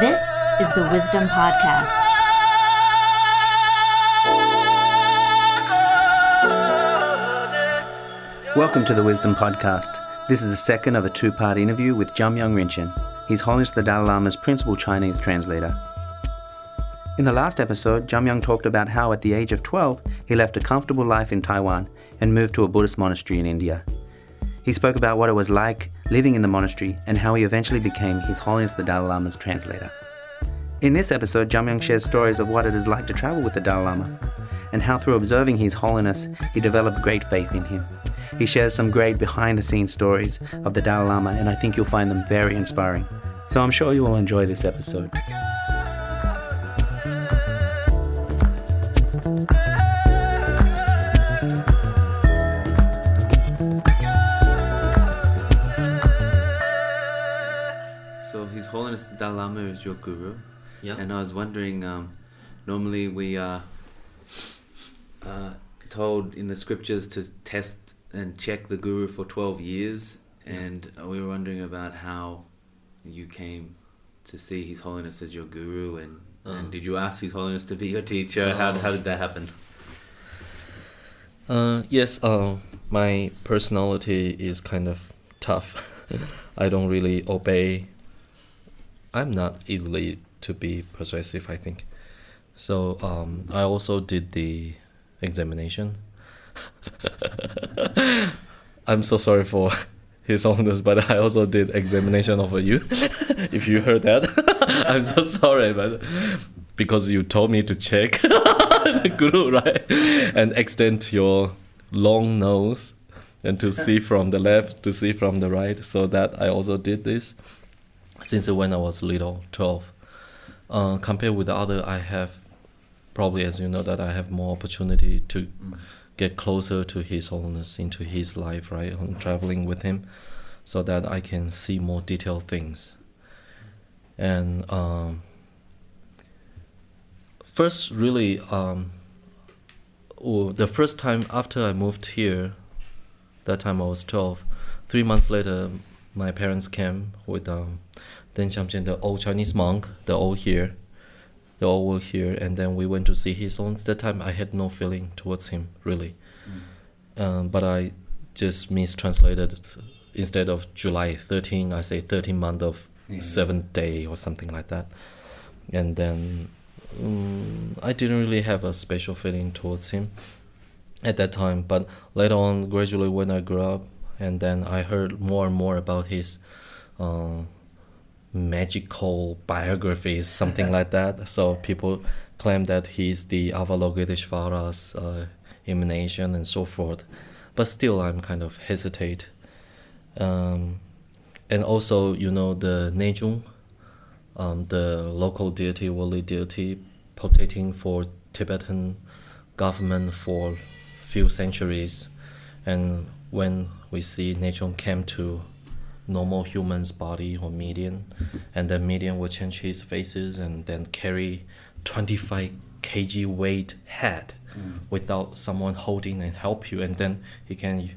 This is the Wisdom Podcast. Welcome to the Wisdom Podcast. This is the second of a two-part interview with Jamyang Rinchen, His Holiness the Dalai Lama's principal Chinese translator. In the last episode, Jamyang talked about how at the age of 12, he left a comfortable life in Taiwan and moved to a Buddhist monastery in India. He spoke about what it was like living in the monastery and how he eventually became His Holiness the Dalai Lama's translator. In this episode, Jamyang shares stories of what it is like to travel with the Dalai Lama and how through observing His Holiness, he developed great faith in him. He shares some great behind-the-scenes stories of the Dalai Lama, and I think you'll find them very inspiring. So I'm sure you will enjoy this episode. So His Holiness the Dalai Lama is your guru. Yeah. And I was wondering, normally we are told in the scriptures to test and check the guru for 12 years, and we were wondering about how you came to see His Holiness as your guru, and did you ask His Holiness to be your teacher? How did that happen? Yes, my personality is kind of tough. I don't really obey. I'm not easily to be persuasive, I think. So I also did the examination. I'm so sorry for His Holiness, but I also did examination of you. If you heard that, I'm so sorry, but because you told me to check the guru, right, and extend your long nose and to see from the left, to see from the right, so that I also did this since when I was little, 12. Compared with the other, I have probably, as you know, that I have more opportunity to get closer to His Holiness, into his life, right? I'm traveling with him, so that I can see more detailed things. And first, really, the first time after I moved here, that time I was 12. 3 months later, my parents came with Deng Xiangjian, the old Chinese monk, the old were here, and then we went to see His Holiness. That time I had no feeling towards him, really. But I just mistranslated. Instead of July 13, I say 13th month of 7th day or something like that. And then I didn't really have a special feeling towards him at that time. But later on, gradually when I grew up, and then I heard more and more about his magical biographies, something like that. So people claim that he's the Avalokiteshvara's emanation and so forth. But still, I'm kind of hesitate. And also, you know, the Neijung, the local deity, worldly deity, protecting for Tibetan government for few centuries. And when we see Neijung came to normal human's body or median, and then median will change his faces and then carry 25 kg weight head without someone holding and help you, and then he can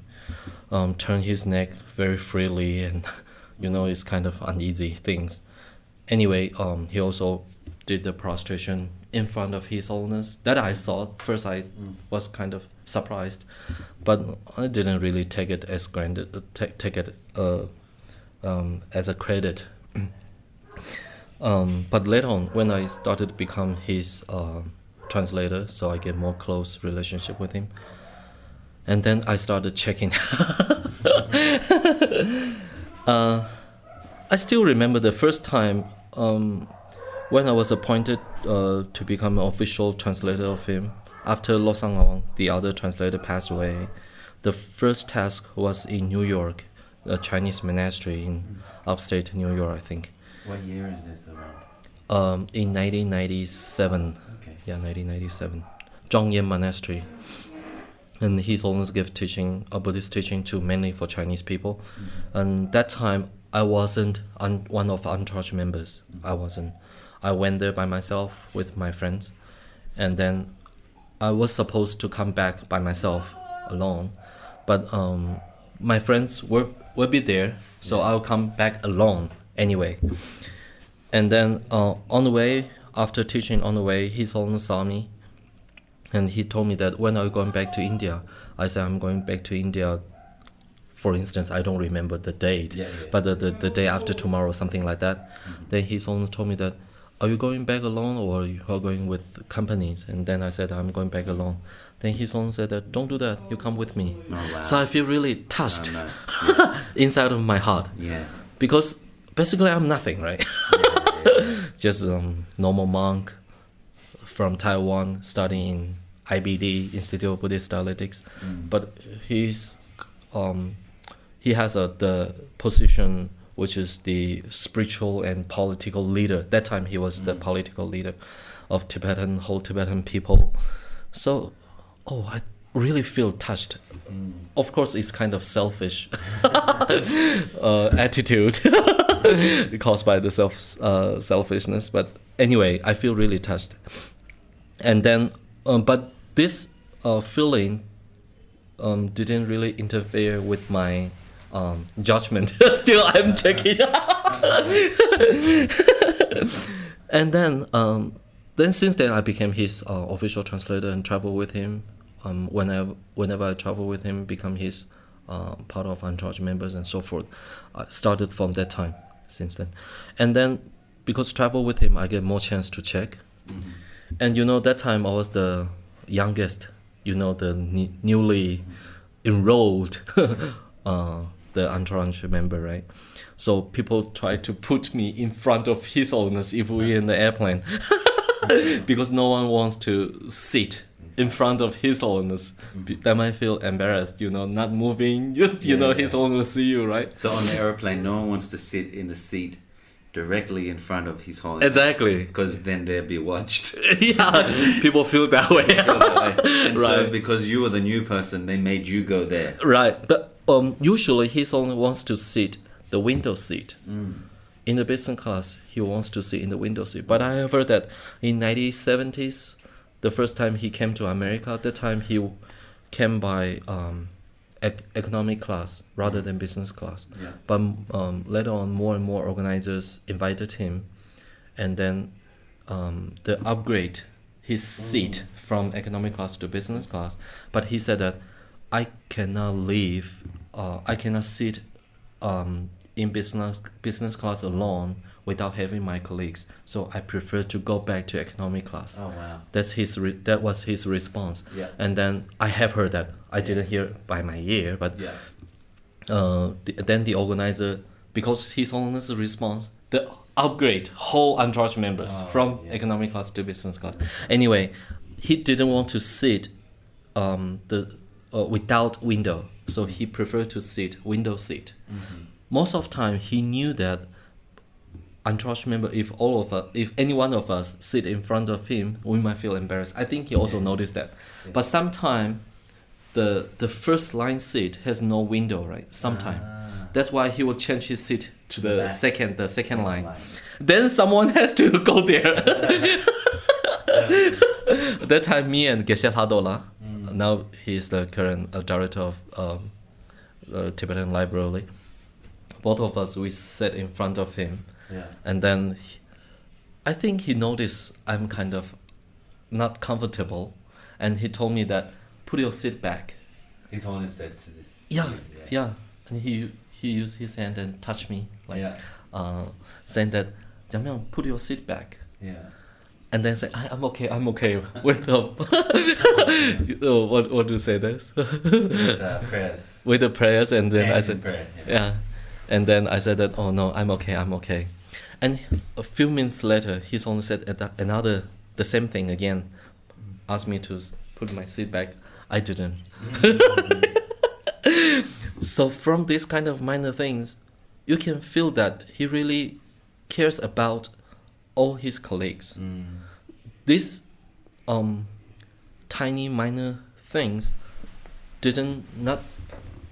turn his neck very freely, and you know, it's kind of uneasy things. Anyway, he also did the prostration in front of His Holiness. That I saw first, I was kind of surprised, but I didn't really take it as granted, take it as a credit. But later on, when I started to become his translator, so I get more close relationship with him, and then I started checking. I still remember the first time when I was appointed to become an official translator of him. After Lo Sang-Awang, the other translator, passed away, the first task was in New York, a Chinese monastery in upstate New York, I think. What year is this around? In 1997. Okay. Yeah, 1997. Zhongyan Monastery. And His Holiness gave teaching, a Buddhist teaching to mainly for Chinese people. And that time, I wasn't one of uncharged members. I wasn't. I went there by myself with my friends. And then I was supposed to come back by myself alone. But my friends were will be there, so I'll come back alone anyway. And then on the way, after teaching on the way, he saw me, and he told me that when are you going back to India? I said I'm going back to India. For instance, I don't remember the date, but the day after tomorrow, something like that. Then he told me that, are you going back alone or you are going with companies? And then I said, I'm going back alone. Then his son said that, don't do that, you come with me. Oh, wow. So I feel really touched Nice. inside of my heart. Yeah. Because basically I'm nothing, right? Just normal monk from Taiwan studying in IBD, Institute of Buddhist Dialectics. But he has the position which is the spiritual and political leader. That time he was the political leader of whole Tibetan people. So, I really feel touched. Of course, it's kind of selfish attitude caused by the selfishness. But anyway, I feel really touched. And then, but this feeling didn't really interfere with my judgment. Still, I'm checking. And then since then, I became his official translator and travel with him. Whenever I travel with him, become his part of entourage members and so forth. I started from that time since then. And then because travel with him, I get more chance to check. And that time I was the youngest, the newly enrolled the entourage member, right? So people try to put me in front of His Holiness if we're in the airplane because no one wants to sit in front of His Holiness. They might feel embarrassed, not moving. His Holiness see you, right? So on the airplane, no one wants to sit in the seat directly in front of His Holiness. Exactly. Because then they'll be watched. Yeah, people feel that way. And so because you were the new person, they made you go there. Right. But usually His Holiness wants to sit the window seat. In the business class, he wants to sit in the window seat. But I have heard that in 1970s, the first time he came to America, at that time he came by economic class rather than business class. Yeah. But later on, more and more organizers invited him, and then the upgrade his seat from economic class to business class. But he said that I cannot sit in business class alone without having my colleagues. So I prefer to go back to economic class. Oh wow. That was his response. Yeah. And then I have heard that. I didn't hear it by my ear, but then the organizer, because His Holiness' response, the upgrade whole entourage members from economic class to business class. Anyway, he didn't want to sit without window, so he preferred to sit window seat. Most of the time, he knew that entourage member, if any one of us sit in front of him, we might feel embarrassed. I think he also noticed that. But sometimes the first line seat has no window, right? Sometimes. That's why he will change his seat to the second line. Then someone has to go there. That time, me and Geshe Padola, now he is the current director of Tibetan Library. Both of us, we sat in front of him. Yeah. And then I think he noticed I'm kind of not comfortable. And he told me that, put your seat back. His Holiness said to this. Yeah. And he used his hand and touched me, saying that, Jamyang, put your seat back. Yeah. And then say, I'm okay with the what do you say this? Prayers. With the prayers, and then I said, prayer, and then I said that, oh no, I'm okay. And a few minutes later, His Holiness said the same thing again, asked me to put my seat back. I didn't. So from these kind of minor things, you can feel that he really cares about all his colleagues. These tiny minor things didn't not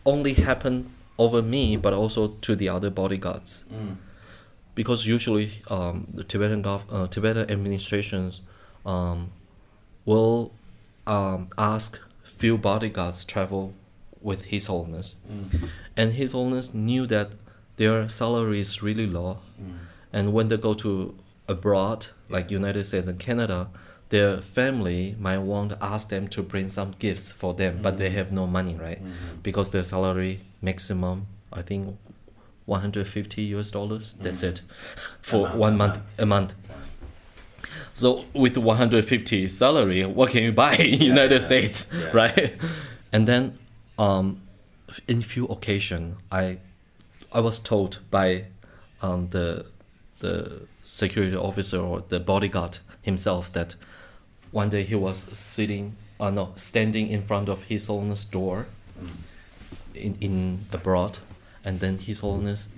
only happen over me, but also to the other bodyguards. Because usually the Tibetan administrations will ask few bodyguards travel with His Holiness, and His Holiness knew that their salary is really low, and when they go to abroad, like United States and Canada, their family might want to ask them to bring some gifts for them, but they have no money, right? Because their salary maximum, I think, $150. That's it, for a month. So with 150 salary, what can you buy in United States, right? And then, in few occasions, I was told by the security officer or the bodyguard himself that one day he was standing in front of His Holiness door in abroad, and then His Holiness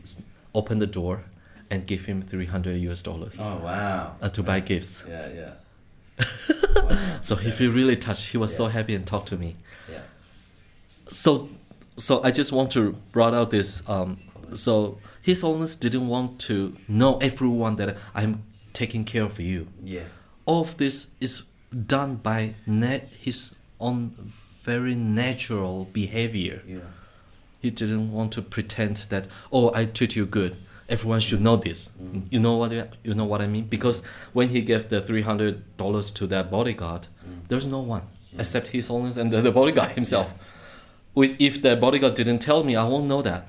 opened the door and gave him $300 Oh wow! To buy gifts. Yeah. So he feel really touched. He was so happy and talked to me. Yeah. So I just want to brought out this. So His Holiness didn't want to know everyone that I'm taking care of you. Yeah. All of this is done by his own very natural behavior. Yeah. He didn't want to pretend that, oh, I treat you good. Everyone should know this. You know what I mean? Because when he gave the $300 to that bodyguard, there's no one except His Holiness and the bodyguard himself. Yes. If the bodyguard didn't tell me, I won't know that.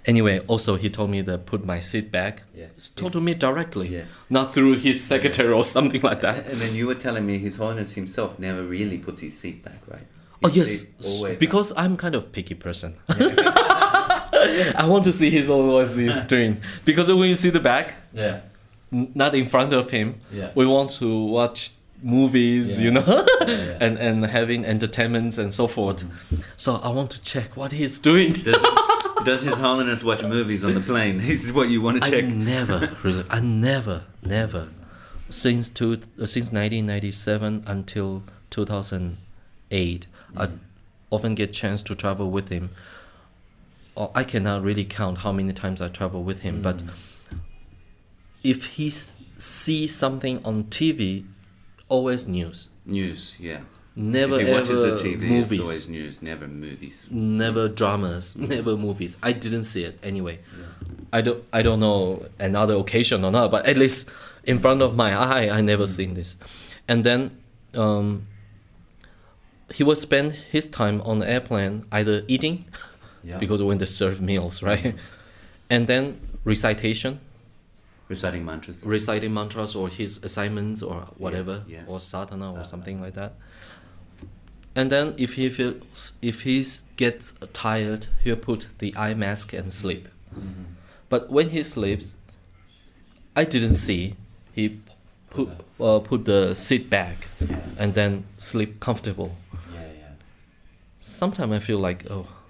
Anyway, also he told me to put my seat back. Yeah. Told to me directly, not through his secretary or something like that. And then you were telling me His Holiness himself never really puts his seat back, right? Yes, because I'm kind of picky person. I want to see His Holiness is doing, because when you see the back, not in front of him, we want to watch movies, and having entertainments and so forth. So I want to check what he's doing. Does His Holiness watch movies on the plane? This is what you want to check. I never, since 1997 until 2008, I often get chance to travel with him. I cannot really count how many times I travel with him, but if he sees something on TV, always news. News, yeah. Never if he watches ever the TV, movies. It's always news, never movies. Never dramas, never movies. I didn't see it anyway. I don't know another occasion or not, but at least in front of my eye, I never seen this. And then he would spend his time on the airplane either eating, because when they serve meals, right? And then recitation. Reciting mantras. Reciting mantras or his assignments or whatever, or sadhana or something like that. And then if he gets tired, he'll put the eye mask and sleep. But when he sleeps, I didn't see. He put the seat back and then sleep comfortable. Sometimes I feel like,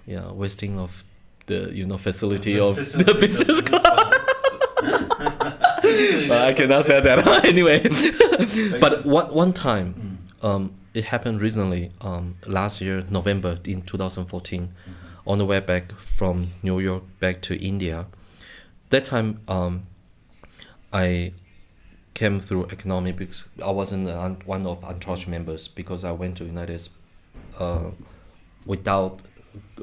wasting of the facility of the business class. I cannot say that anyway. But one time, it happened recently, last year, November in 2014, on the way back from New York back to India. That time, I came through economy because I wasn't one of entourage members, because I went to United States without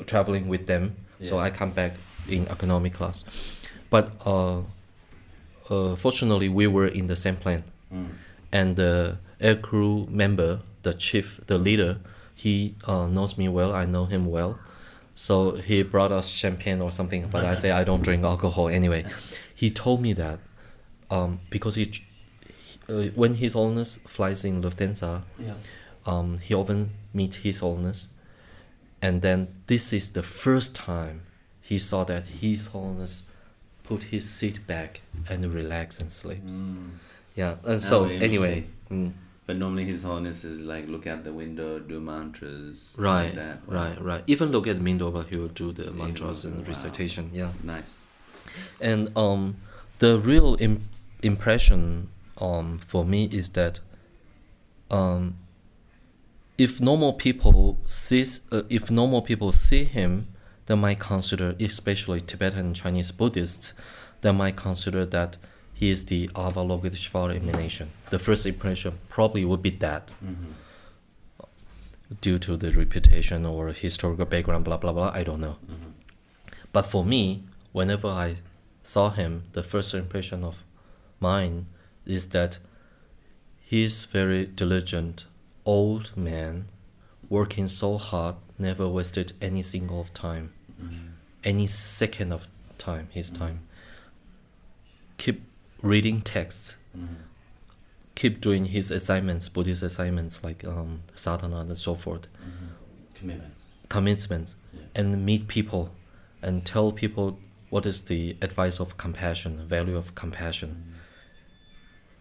traveling with them. So I come back in economy class. But fortunately, we were in the same plane. And the aircrew member, the chief, the leader, he knows me well. I know him well. So he brought us champagne or something. But I say I don't drink alcohol anyway. He told me that because when His Holiness flies in Lufthansa, he often meets His Holiness. And then this is the first time he saw that His Holiness put his seat back and relax and sleeps. And so anyway. But normally His Holiness is like look out the window, do mantras. Right, like that. Right. Even look at the window, but he will do the mantras and recitation. Yeah. Nice. And the real impression for me is that if normal people see him, they might consider, especially Tibetan and Chinese Buddhists, they might consider that he is the Avalokiteshvara emanation. The first impression probably would be that. due to the reputation or historical background, blah blah blah. I don't know. But for me, whenever I saw him, the first impression of mine is that he's very diligent, old man, working so hard, never wasted any single of time, any second of time, his time. Keep reading texts, keep doing his assignments, Buddhist assignments like sadhana and so forth, commitments, and meet people and tell people what is the advice of compassion, value of compassion.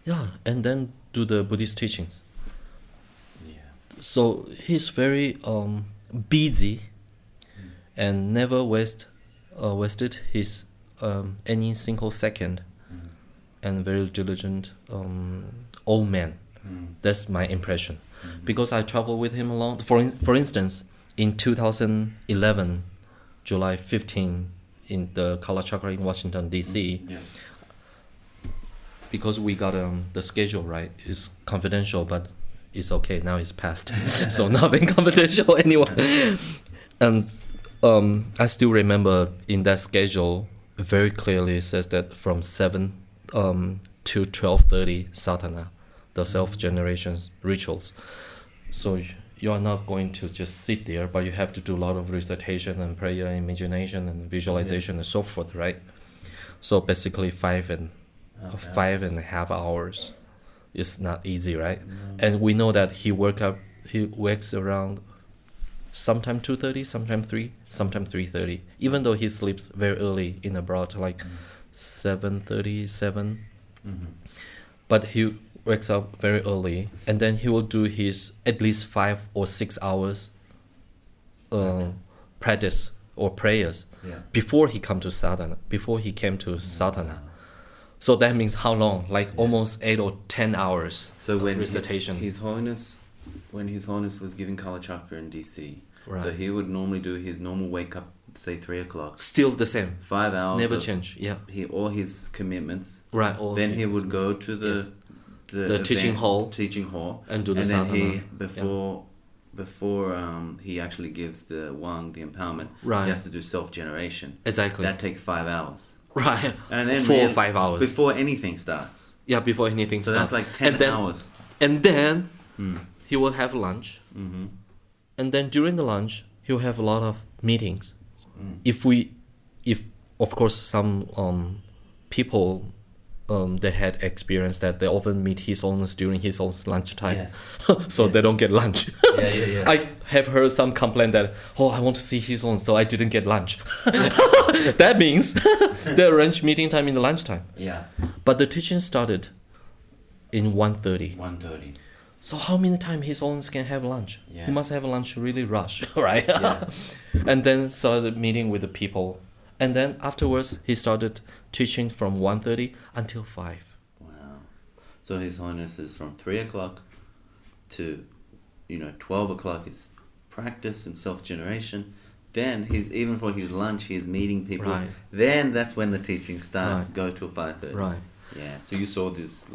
Yeah, and then do the Buddhist teachings. So he's very busy and never wasted his any single second, and very diligent old man. That's my impression, because I traveled with him along. For instance, in 2011, July 15, in the Kalachakra in Washington D.C. Because we got the schedule right. It's confidential, but it's okay. Now it's passed, so nothing confidential anymore. And I still remember in that schedule very clearly it says that from 7 to 12:30 sadhana, the self-generation rituals. So you are not going to just sit there, but you have to do a lot of recitation and prayer, imagination and visualization and so forth, right? So basically 5.5 hours. It's not easy, right? And we know that he wakes around sometime 2:30, sometime 3, sometime 3:30. Even though he sleeps very early in abroad, like 7:30, 7. But he wakes up very early, and then he will do his at least 5 or 6 hours practice or prayers before he came to sadhana. So that means how long? Like almost 8 or 10 hours. So when recitations. His Holiness was giving Kalachakra in DC, Right. so he would normally do his normal wake up, say 3 o'clock, Still the same. 5 hours. Never of change. Yeah. all his commitments. Right. Then he would go to the teaching hall. And do the and then sadhana. he before he actually gives the wang, the empowerment, Right. he has to do self-generation. Exactly. That takes 5 hours. Right. And then 4 or 5 hours. before anything starts. Yeah, before anything So starts. that's like 10 and then, hours. And then he will have lunch. Mm-hmm. And then during the lunch, he'll have a lot of meetings. If of course some people they had experience that they often meet His Holiness during His Holiness lunchtime. Yes. So they don't get lunch. Yeah. I have heard some complaint that, I want to see His Holiness, so I didn't get lunch. That means they arrange meeting time in the lunchtime. Yeah. But the teaching started in 1:30. 1:30. So how many times His Holiness can have lunch? Yeah. He must have lunch really rush, right? Yeah. And then started meeting with the people. And then afterwards, he started teaching from 1:30 until 5. Wow. So His Holiness is from 3 o'clock to 12 o'clock is practice and self-generation. Then even for his lunch, he's meeting people. Right. Then that's when the teachings start. Right. Go till 5:30. Right. Yeah. So you saw this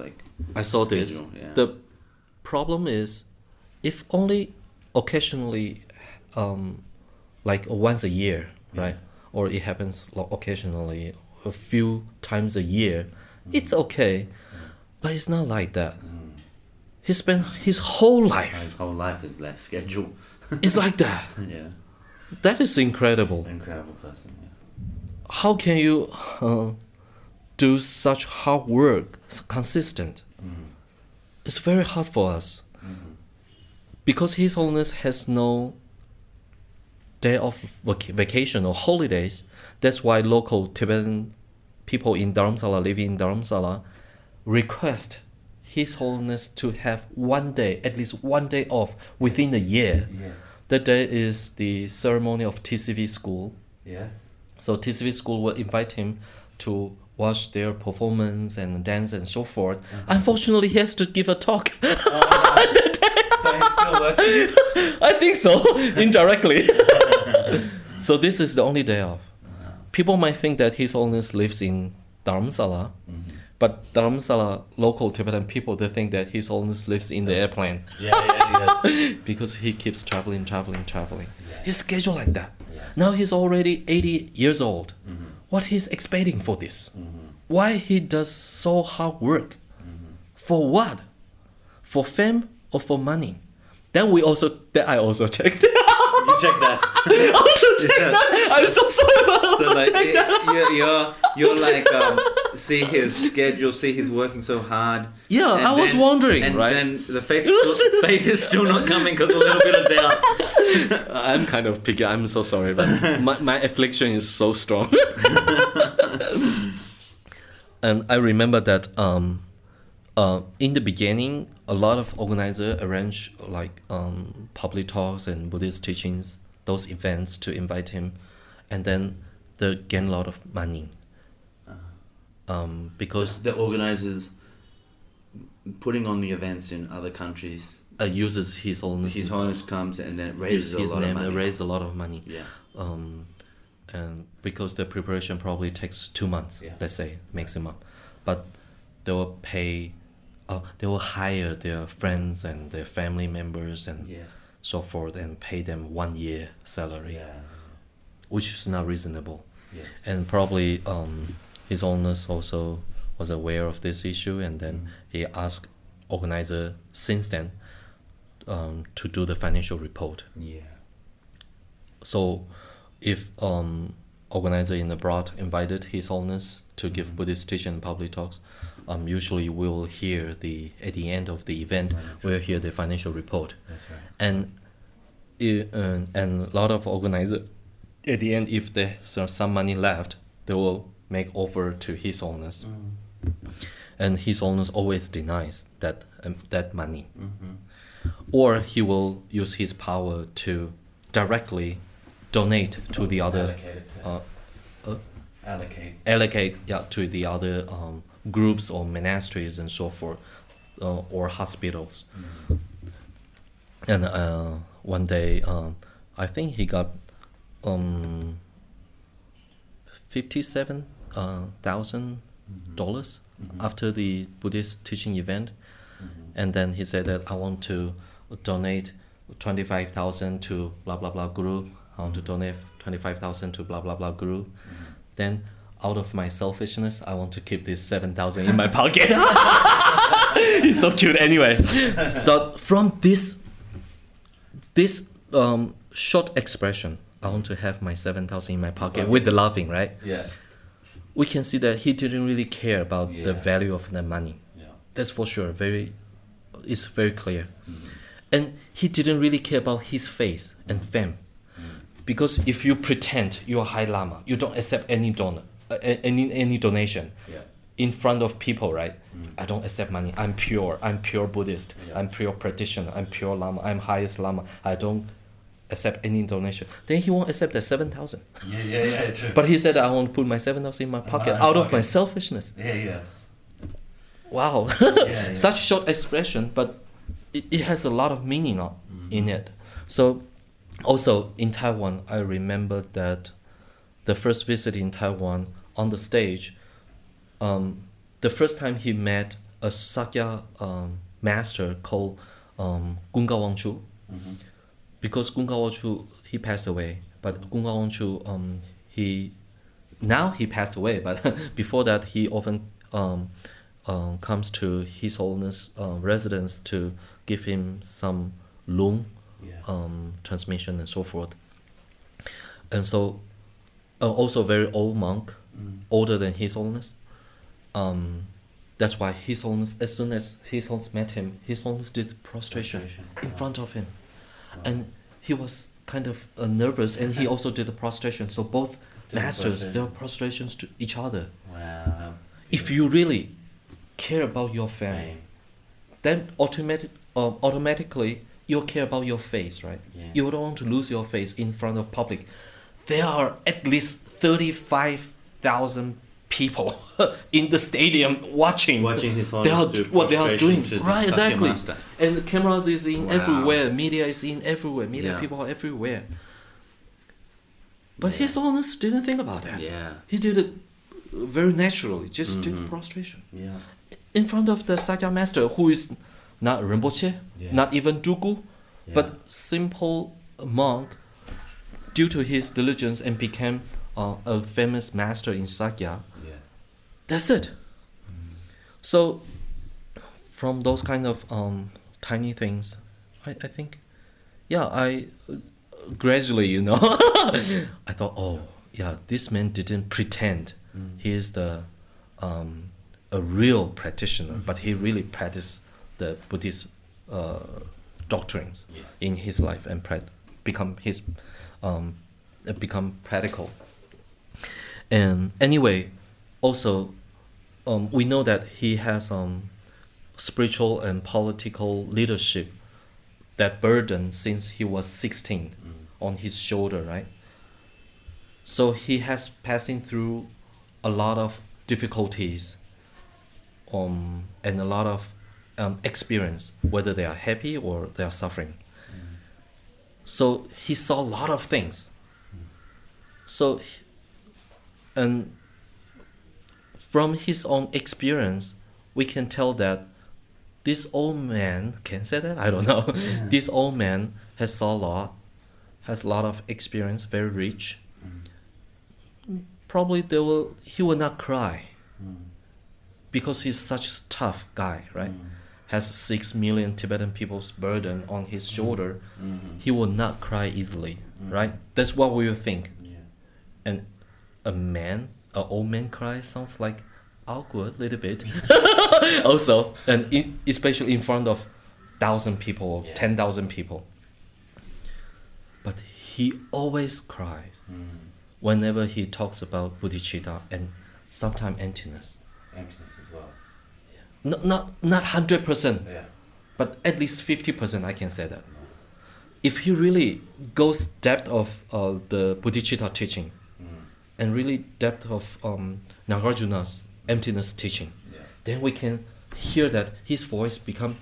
I saw this. schedule, yeah. The problem is, if only occasionally, like once a year, right? Or it happens occasionally, a few times a year, it's okay. But it's not like that. He spent his whole life. His whole life is that schedule. It's like that. Yeah. That is incredible. Incredible person. Yeah. How can you do such hard work, consistent? It's very hard for us. Because His Holiness has no day of vacation or holidays. That's why local Tibetan people in Dharamsala, living in Dharamsala, request His Holiness to have one day, at least one day off within a year. Yes. That day is the ceremony of TCV school. Yes. So TCV school will invite him to watch their performance and dance and so forth. Unfortunately, he has to give a talk. So he's still working. I think so, indirectly. So this is the only day off. People might think that His Holiness lives in Dharamsala, But Dharamsala local Tibetan people, they think that His Holiness lives in the airplane yes. because he keeps traveling. Yes. His schedule like that. Yes. Now he's already 80 years old. What he's expecting for this? Why he does so hard work? For what? For fame or for money? Then I also checked. You check that. I'm so sorry, but I also checked that. You're like see his schedule, see he's working so hard. Yeah, I was wondering, and right? then the faith is still not coming because a little bit of doubt. I'm kind of picky. I'm so sorry, but my affliction is so strong. And I remember that in the beginning, a lot of organizers arrange like public talks and Buddhist teachings, those events to invite him, and then they gain a lot of money. Because The organizers putting on the events in other countries. uses His Holiness. His Holiness comes and then it raises his a lot name of money. raise a lot of money. Yeah. And because the preparation probably takes 2 months, Yeah. let's say maximum, but they will pay, they will hire their friends and their family members and Yeah. so forth and pay them 1 year salary, Yeah. which is not reasonable. Yes. And probably His Holiness also was aware of this issue, and then he asked organizer since then to do the financial report. Yeah. So if organizer in abroad invited His Holiness to give Buddhist teaching and public talks, usually we'll hear at the end of the event, we'll hear the financial report. That's right. And a lot of organizers, at the end, if there's some money left, they will make offer to His Holiness. And His Holiness always denies that money. Or he will use his power to directly donate to the other allocate to the other groups or monasteries and so forth, or hospitals. And one day I think he got $57,000 after the Buddhist teaching event. And then he said that I want to donate 25,000 to blah blah blah guru. I want to donate 25,000 to blah blah blah guru. Then out of my selfishness, I want to keep this 7,000 in my pocket. He's so cute anyway. So from this short expression, I want to have my 7,000 in my pocket with the laughing, right? Yeah. We can see that he didn't really care about the value of the money. Yeah. That's for sure. It's very clear. And he didn't really care about his face and fame. Because if you pretend you're High Lama, you don't accept any donation in front of people, right? I don't accept money. I'm pure Buddhist. I'm pure practitioner. I'm pure Lama. I'm highest Lama. I don't accept any donation. Then he won't accept that 7,000. Yeah, true. But he said, I want to put my 7,000 in my pocket out of my selfishness. Yes. Wow. Yeah. Such short expression, but it has a lot of meaning in it. So also in Taiwan, I remember that the first visit in Taiwan on the stage, the first time he met a Sakya master called Gunga Wangchu. Because Gunga Wangchu, he passed away, but Gunga Wangchu, he passed away, but before that he often comes to His Holiness residence to give him some lung transmission and so forth. And so also very old monk, older than His Holiness. That's why His Holiness, as soon as His Holiness met him, His Holiness did prostration in front of him. And he was kind of nervous, and he also did the prostration. So both masters, their prostrations to each other. Wow. If you really care about your fame, then automatically you'll care about your face, right? Yeah. You don't want to lose your face in front of public. There are at least 35,000 people in the stadium watching His Holiness do what they are doing. prostration to the Right, Sakya exactly. master. And the cameras is in Wow. everywhere, media is in everywhere, media Yeah. people are everywhere. But His Holiness didn't think about that. Yeah. He did it very naturally just did prostration Yeah. in front of the Sakya master, who is not Rinpoche, not even Dugu, but simple monk, due to his diligence, and became a famous master in Sakya. Yes. That's it. So from those kind of tiny things, I think, I gradually, I thought, oh, yeah, this man didn't pretend he is the a real practitioner, but he really practiced the Buddhist doctrines in his life and become practical. And anyway, also we know that he has spiritual and political leadership, that burden since he was 16 on his shoulder, right? So he has passing through a lot of difficulties and a lot of experience, whether they are happy or they are suffering. So he saw a lot of things. So, and from his own experience, we can tell that this old man, can I say that? I don't know. Yeah. This old man has a lot of experience, very rich. Probably he will not cry because he's such a tough guy, right? Has 6 million Tibetan people's burden on his shoulder. He will not cry easily, right? That's what we will think. Yeah. And an old man cry sounds like awkward a little bit. Also, and especially in front of 1,000 people or 10,000 people. But he always cries whenever he talks about bodhicitta and sometimes emptiness. Emptiness as well. Not 100%, Yeah. but at least 50%, I can say that. If he really goes depth of the bodhicitta teaching and really depth of Nagarjuna's emptiness teaching, then we can hear that his voice become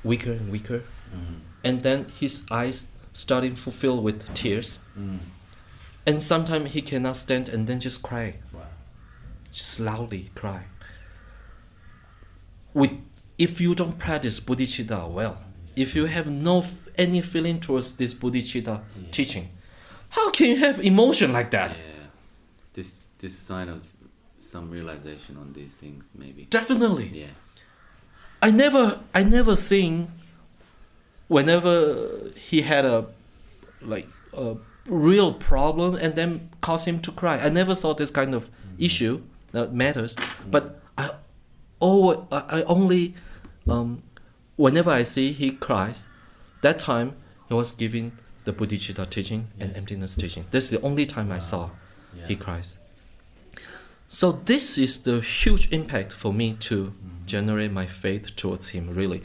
weaker and weaker, and then his eyes starting to fill with tears, and sometimes he cannot stand and then just cry, just loudly cry. If you don't practice bodhicitta well, if you have any feeling towards this bodhicitta teaching, how can you have emotion like that? Yeah, this sign of some realization on these things, maybe. Definitely. Yeah. I never seen whenever he had a real problem and then cause him to cry. I never saw this kind of issue that matters. But I only whenever I see he cries, that time he was giving the bodhicitta teaching and emptiness teaching. That's the only time I saw he cries. So this is the huge impact for me to generate my faith towards him, really.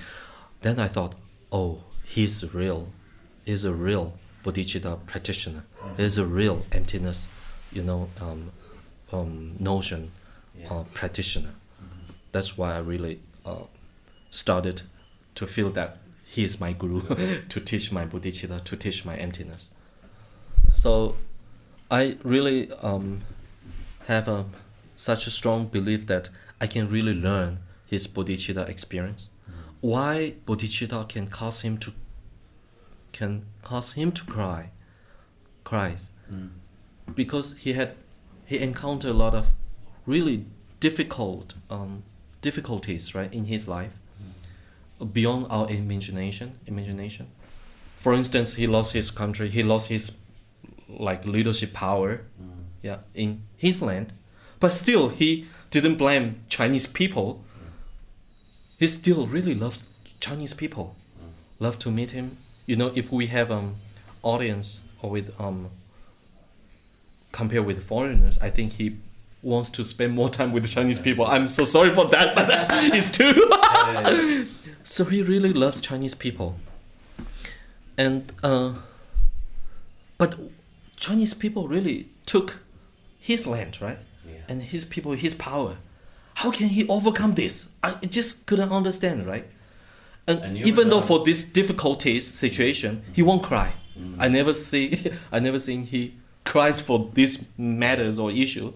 Then I thought, oh, he's real. He's a real bodhicitta practitioner. He's a real emptiness, notion practitioner. That's why I really started to feel that he is my guru to teach my bodhicitta, to teach my emptiness. So I really have such a strong belief that I can really learn his bodhicitta experience. Why bodhicitta can cause him to cries, because he encountered a lot of really difficulties, right, in his life, beyond our imagination. For instance, he lost his country, he lost his leadership power, in his land, but still he didn't blame Chinese people. He still really loves Chinese people, love to meet him. If we have audience or with compare with foreigners, I think he wants to spend more time with Chinese people. I'm so sorry for that, but it's true. So he really loves Chinese people, and but Chinese people really took his land, right? And his people, his power. How can he overcome this? I just couldn't understand, right? And even though for this difficulties situation, he won't cry. I never seen he cries for these matters or issue,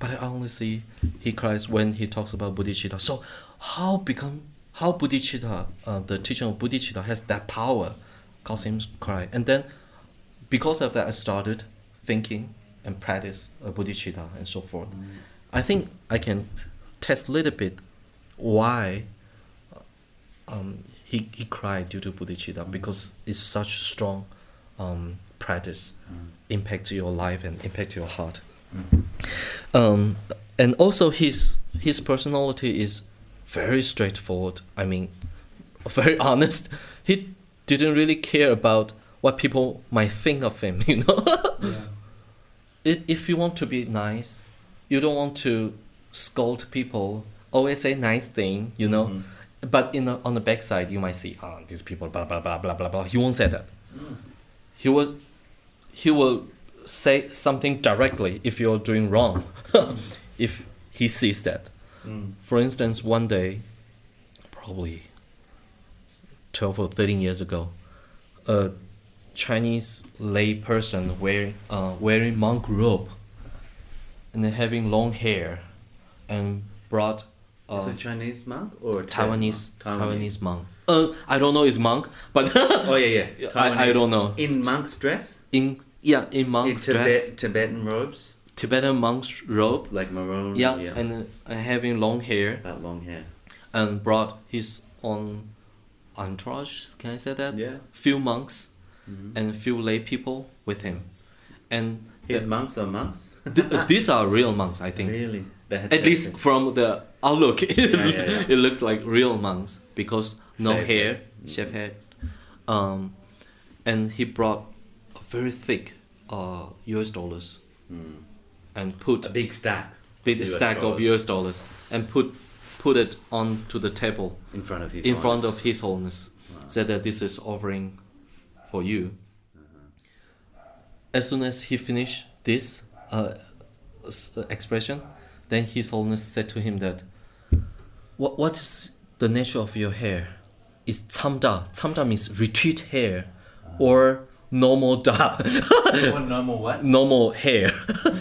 but I only see he cries when he talks about bodhicitta. So how bodhicitta, the teaching of bodhicitta has that power, cause him cry. And then because of that, I started thinking and practice bodhicitta and so forth. I think I can test a little bit why he cried due to bodhicitta, because it's such strong practice, impact your life and impact your heart. And also his personality is very straightforward. I mean, very honest. He didn't really care about what people might think of him, you know. If you want to be nice, you don't want to scold people, always say nice thing, you know. But on the backside, you might see, these people, blah blah blah blah blah blah. He won't say that. He will say something directly if you're doing wrong, if he sees that. For instance, one day, probably 12 or 13 years ago, a Chinese lay person wearing monk robe and then having long hair and brought Is it Chinese monk or a Taiwanese monk. I don't know, it's monk, but Oh yeah. I don't know. In monk's dress. In monk's dress, Tibetan robes, Tibetan monk's robe. like maroon. And having long hair, that long hair. and brought his own entourage. Can I say that? Yeah. Few monks and few lay people with him, and His monks are monks. these are real monks, I think. Really? At least from the outlook, yeah. it looks like real monks because no Shaved hair, head. shaved head. And he brought a very thick US dollars and put A big stack. big US stack of dollars. US dollars and put it onto the table In front of his. in front Holiness. of His Holiness. Said that this is offering for you. As soon as he finished this expression, then His Holiness said to him that, what is the nature of your hair? Is chamda. Chamda means retreat hair or normal da. What normal what? Normal hair.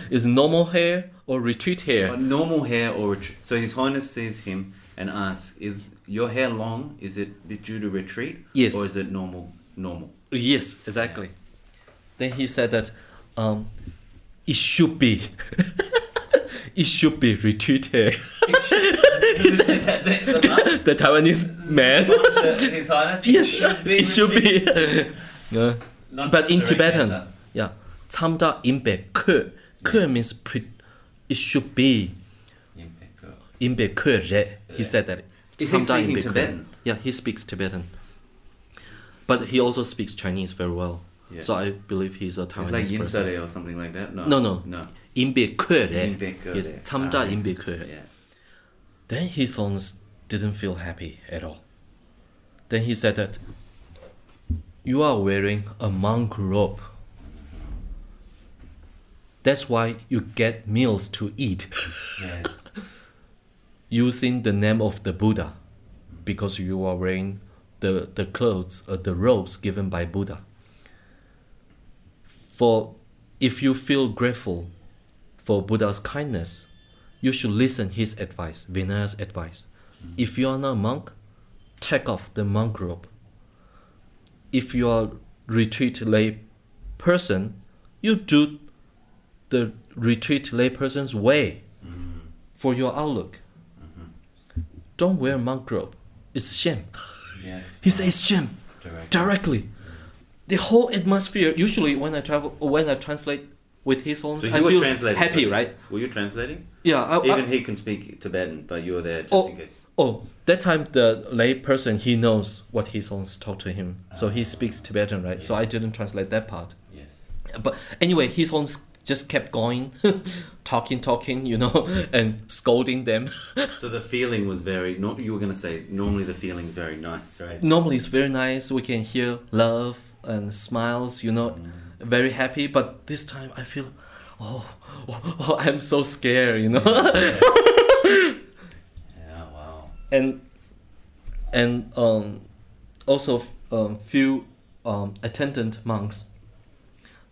Is normal hair or retreat hair? Normal hair or so His Holiness sees him and asks, "Is your hair long? Is it due to retreat? Yes. Or is it normal? Normal." Yes, exactly. Then he said that it should be. It should be retreat hair. The Taiwanese man. His Highness. Yes, it should be. Yeah. Not But in direct Tibetan, answer. yeah, 참다 임배 크 means it should be 임배 크래. He said that. Is he 참다 speaking 임배 크. Tibetan? Yeah, he speaks Tibetan. But he also speaks Chinese very well. Yeah. So I believe he's a It's Taiwanese like person. Yinsare or something like that. No. No. 임배 크래. 임배 크래. Yes, 참다 임배 크래. Yeah. Then his sons didn't feel happy at all. Then he said that you are wearing a monk robe. That's why you get meals to eat Yes. using the name of the Buddha, because you are wearing the clothes, the robes given by Buddha. For if you feel grateful for Buddha's kindness, you should listen his advice, Vinaya's advice. If you are not a monk, take off the monk robe. If you are retreat lay person, you do the retreat lay person's way for your outlook. Don't wear monk robe. It's shame. Yes. He says shame directly. The whole atmosphere. Usually, when I translate with his own, So I you were feel translating. happy, this. right? Were you translating? Yeah. Even he can speak Tibetan, but you were there just in case. That time the lay person, he knows what his own taught to him, so he speaks Tibetan, right? So I didn't translate that part. Yes. But anyway, his own just kept going, talking, you know, and scolding them. So the feeling was very. You were gonna say normally the feeling's very nice, right? Normally it's very nice. We can hear love and smiles, you know, very happy. But this time I feel, I'm so scared, you know. Yeah. Wow. And also few attendant monks,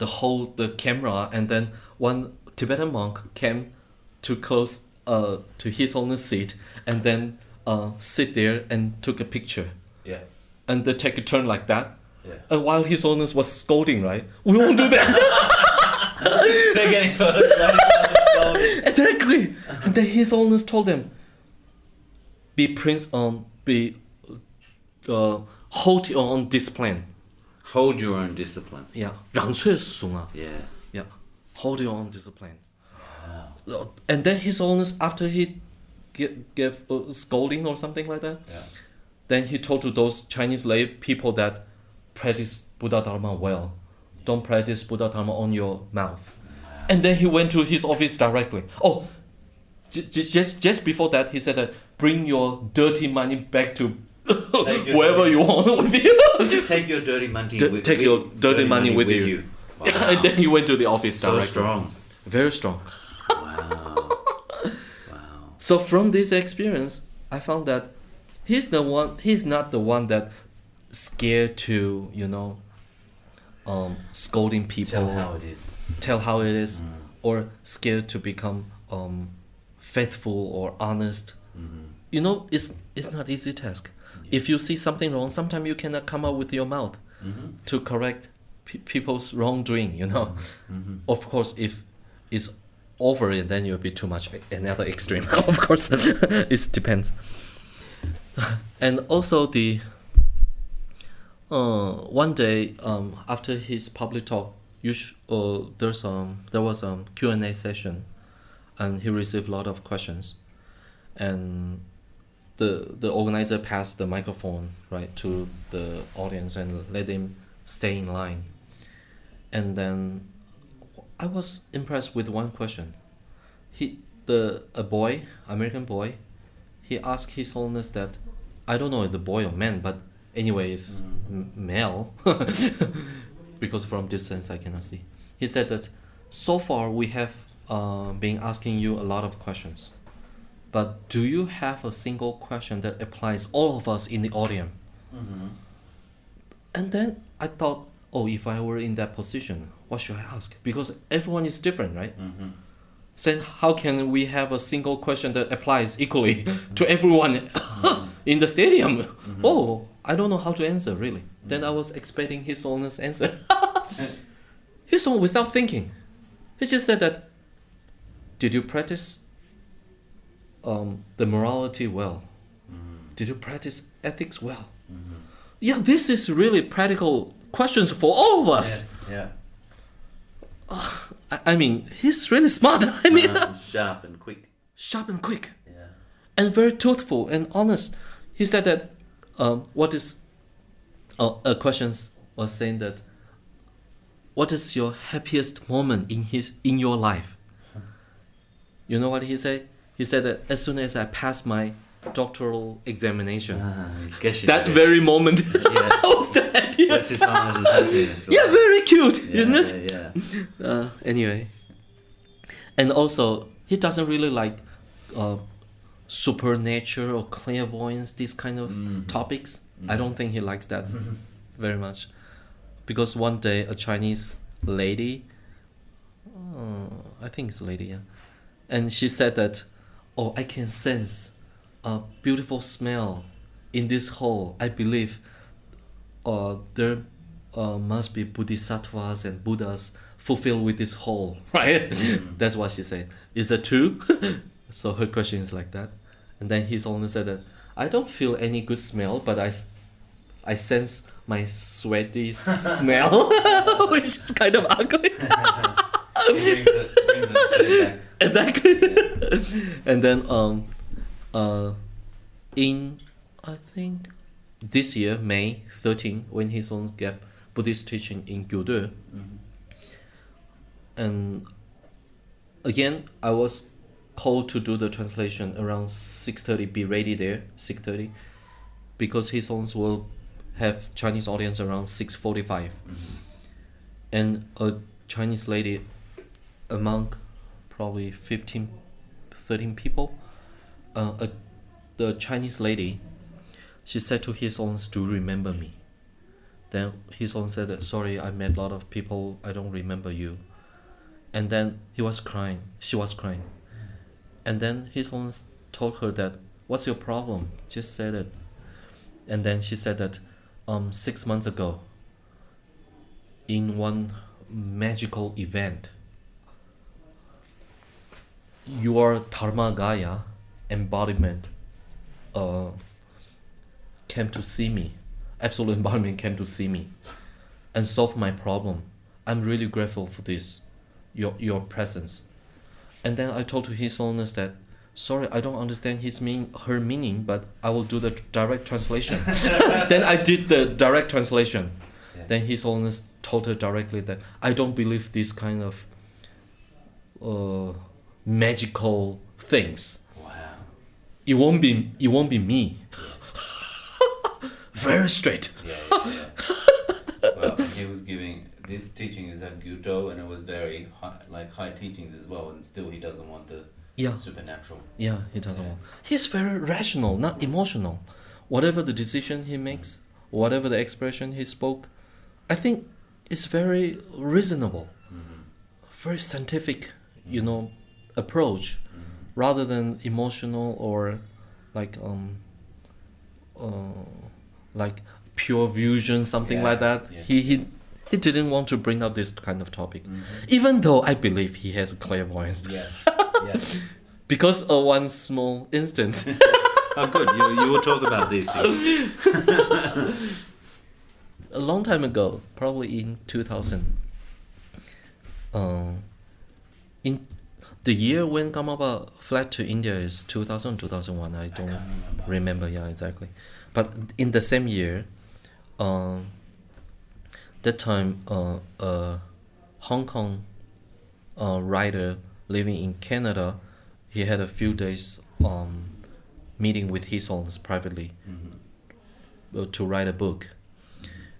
hold the camera, and then one Tibetan monk came to close to his own seat, and then sit there and took a picture, Yeah. and they take a turn like that. Yeah. And while his owners was scolding, right? We won't do that. They're getting photos. Right? Exactly. And then his owners told them, hold your own discipline. Hold your own discipline. Yeah. 让岁数啊. Yeah. Yeah. Hold your own discipline. And then his owners, after he gave scolding or something like that, Yeah. then he told to those Chinese lay people that practice Buddha Dharma well. Don't practice Buddha Dharma on your mouth. And then he went to his office directly. Oh, just before that, he said that bring your dirty money back to wherever you want with you. Take your dirty money. Take your dirty money with you. Wow. And then he went to the office So directly. strong. Very strong. Wow. Wow. So from this experience, I found that he's not the one that scared to, scolding people, Tell how it is. tell how it is, or scared to become faithful or honest. It's not easy task. If you see something wrong, sometimes you cannot come up with your mouth to correct people's wrongdoing. Of course, if it's over it, then you'll be too much another extreme. Of course, it depends. And also the one day after his public talk, there was a Q&A session, and he received a lot of questions, and the organizer passed the microphone right to the audience and let them stay in line. And then I was impressed with one question. American boy, he asked his Holiness that, I don't know if the boy or man, but anyway, it's male, because from distance I cannot see. He said that so far we have been asking you a lot of questions, but do you have a single question that applies all of us in the audience? And then I thought, if I were in that position, what should I ask? Because everyone is different, right? So how can we have a single question that applies equally to everyone in the stadium? I don't know how to answer, really. Then I was expecting his Holiness answer. His Holiness, without thinking, he just said that, did you practice the morality well? Did you practice ethics well? Yeah, this is really practical questions for all of us. Yes. Yeah. I mean, he's really smart. Sharp and quick. Sharp and quick. Yeah. And very truthful and honest. He said that a question was saying that, what is your happiest moment in your life? You know what he said? He said that as soon as I passed my doctoral examination, that very moment I was the happiest. That's his Holiness's happiness. Yeah, very cute, isn't it? Yeah. Anyway, and also he doesn't really like supernatural or clairvoyance, these kind of topics. I don't think he likes that very much, because one day a Chinese lady, I think it's a lady, yeah, and she said that, I can sense a beautiful smell in this hall. I believe there must be bodhisattvas and Buddhas fulfilled with this hall, right? That's what she said. Is that true? So her question is like that. And then his owner said that, I don't feel any good smell, but I sense my sweaty smell, which is kind of ugly. Brings it straight back. Exactly. And then in, I think, this year, May 13, when his own gave Buddhist teaching in Gyudo, and again, I was called to do the translation around 6:30. Be ready there, 6:30, because his sons will have Chinese audience around 6:45, and a Chinese lady among probably 13 people, the Chinese lady, she said to his sons to remember me, Then his own said that, sorry, I met a lot of people, I don't remember you. And then he was crying, she was crying. And then his own told her that, what's your problem? Just said it. And then she said that 6 months ago, in one magical event, your Dharma-gaya embodiment came to see me. Absolute embodiment came to see me and solve my problem. I'm really grateful for this, your presence. And then I told to His Holiness that, sorry, I don't understand her meaning, but I will do the direct translation. Then I did the direct translation. Yeah. Then His Holiness told her directly that I don't believe this kind of magical things. Wow. It won't be me. Very straight. Yeah. Well, he was giving this teaching is at Gyuto, and it was very high teachings as well, and still he doesn't want the Yeah. supernatural. Yeah, he doesn't want. He's very rational, not emotional. Whatever the decision he makes, whatever the expression he spoke, I think it's very reasonable, very scientific, approach, rather than emotional or like pure vision, something like that. Yeah. He didn't want to bring up this kind of topic, even though I believe he has a clairvoyance. Yeah. Yeah. Because of one small instance. Oh, good. You will talk about these things. A long time ago, probably in 2000, in the year when Karmapa fled to India is 2000, 2001. I don't remember. Yeah, exactly. But in the same year, that time, a Hong Kong writer living in Canada, he had a few days meeting with His Holiness privately to write a book.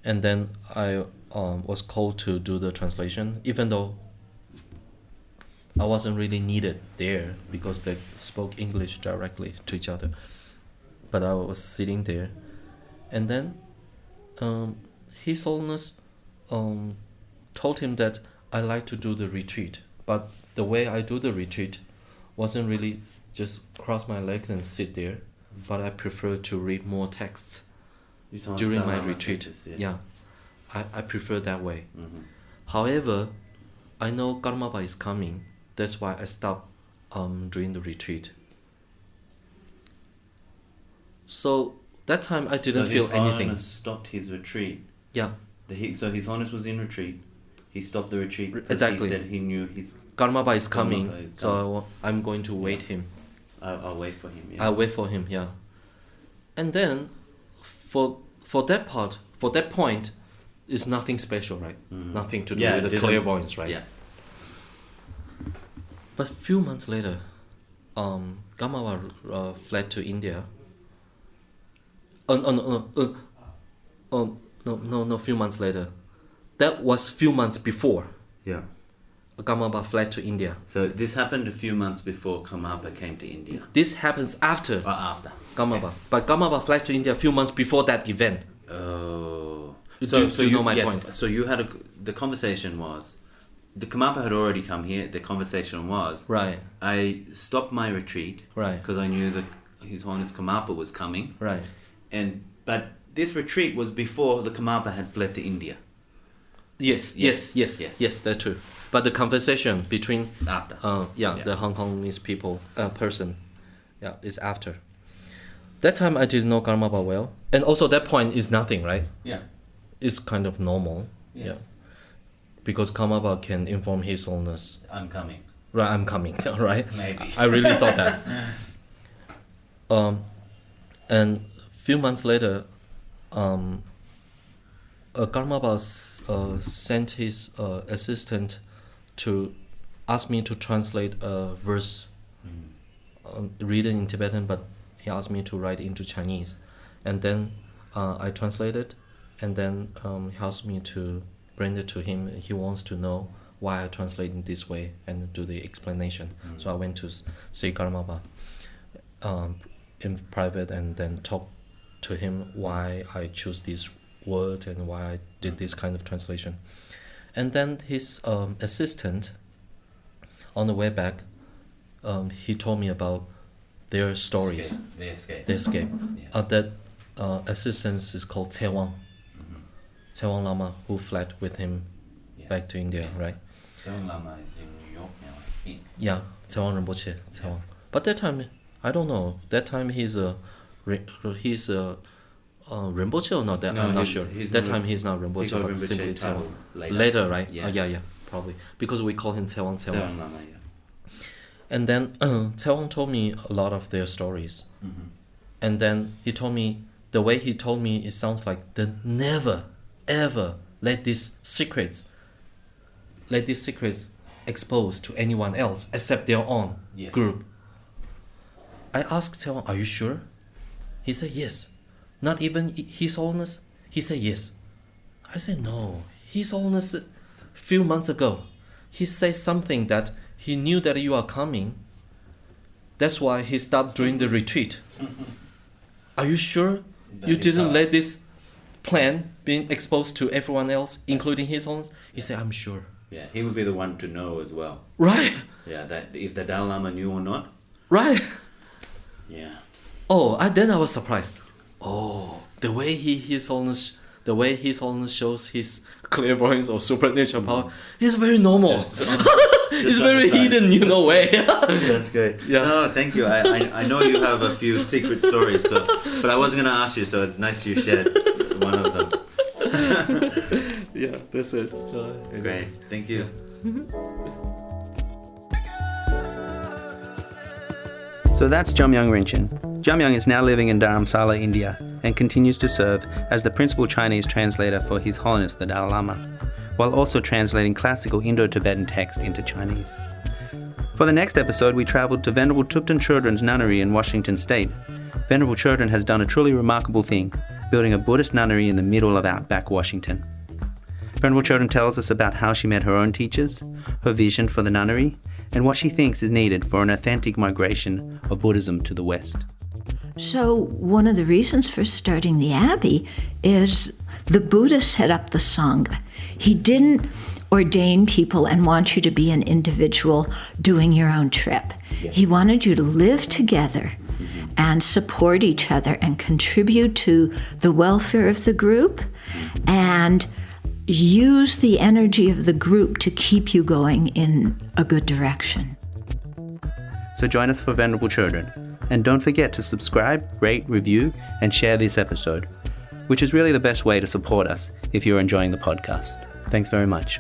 And then I was called to do the translation, even though I wasn't really needed there because they spoke English directly to each other. But I was sitting there. And then His Holiness told him that I like to do the retreat. But the way I do the retreat wasn't really just cross my legs and sit there, but I prefer to read more texts during my retreat. Yeah, I prefer that way. However, I know Karmapa is coming. That's why I stopped during the retreat. So that time I didn't feel His anything. Holiness stopped his retreat. Yeah, So His Holiness was in retreat. He stopped the retreat because Exactly. he said he knew his. Karmapa is coming. Karmapa is So I'm going to wait him. I'll wait for him. Yeah. I'll wait for him, yeah. And then for that part, for that point, it's nothing special, right? Nothing to do Yeah, with the didn't- clairvoyance, right? Yeah. But few months later, Karmapa fled to India. No, few months later. That was few months before Yeah. Karmapa fled to India. So this happened a few months before Karmapa came to India. This happens after Or after. Karmapa. But Karmapa fled to India a few months before that event. Oh. Do you know my point? So you had the conversation was, the Karmapa had already come here. The conversation was, Right, I stopped my retreat right, because I knew that His Holiness Karmapa was coming, right. but this retreat was before the Karmapa had fled to India. Yes, that's true. But the conversation between After. the Hong Kongese people person, is after. That time I didn't know Karmapa well, and also that point is nothing, right? Yeah. It's kind of normal. Yes. Yeah, because Karmapa can inform His Holiness. I'm coming. Right, I'm coming. Right. Maybe. I really thought that. And few months later, Karmapa sent his assistant to ask me to translate a verse, written in Tibetan, but he asked me to write into Chinese, and then I translated, and then he asked me to bring it to him. He wants to know why I translate in this way and do the explanation. So I went to see Karmapa in private and then talk to him why I choose this word and why I did this kind of translation. And then his assistant, on the way back, he told me about their stories. They escape. They escape. Yeah. That assistant is called Tse Wang. Tsewang Lama, who fled with him back to India, right? Tsewang Lama is in New York now, I think. Yeah, Tsewang Rinpoche. Tsewang. But that time, I don't know. That time he's a Rinpoche or not? That No, I'm not he's- sure. he's That not time he's not Rinpoche, He got but Rinpoche simply title Tsewang. later. Later, right? Yeah. Yeah, probably because we call him Tsewang. Tsewang Lama, yeah. And then Tsewang told me a lot of their stories. And then he told me, the way he told me, it sounds like they never, ever let these secrets expose to anyone else except their own Yes. group. I asked Tsewang, are you sure? He said, yes. Not even His Holiness? He said, yes. I said, no. His Holiness, a few months ago, he said something that he knew that you are coming. That's why he stopped during the retreat. Are you sure you he didn't thought- let this plan being exposed to everyone else, including His Holiness? He said, I'm sure. Yeah, he would be the one to know as well. Right, Yeah, that if the Dalai Lama knew or not. right. Yeah. Oh, then I was surprised. Oh, the way His Holiness shows his clairvoyance or supernatural power is very normal. It's on very the side. hidden, way. That's great. Yeah. No, thank you. I know you have a few secret stories, so but I wasn't gonna ask you, so it's nice you shared one of them. Yeah, that's it. Great. Thank you. So that's Jamyang Rinchen. Jamyang is now living in Dharamsala, India, and continues to serve as the principal Chinese translator for His Holiness the Dalai Lama, while also translating classical Indo-Tibetan text into Chinese. For the next episode, we traveled to Venerable Thupten Chodron's nunnery in Washington State. Venerable Chodron has done a truly remarkable thing, building a Buddhist nunnery in the middle of outback Washington. Venerable Chodron tells us about how she met her own teachers, her vision for the nunnery, and what she thinks is needed for an authentic migration of Buddhism to the West. So, one of the reasons for starting the Abbey is the Buddha set up the Sangha. He didn't ordain people and want you to be an individual doing your own trip. He wanted you to live together and support each other and contribute to the welfare of the group and use the energy of the group to keep you going in a good direction. So join us for Venerable Chodron, and don't forget to subscribe, rate, review, and share this episode, which is really the best way to support us if you're enjoying the podcast. Thanks very much.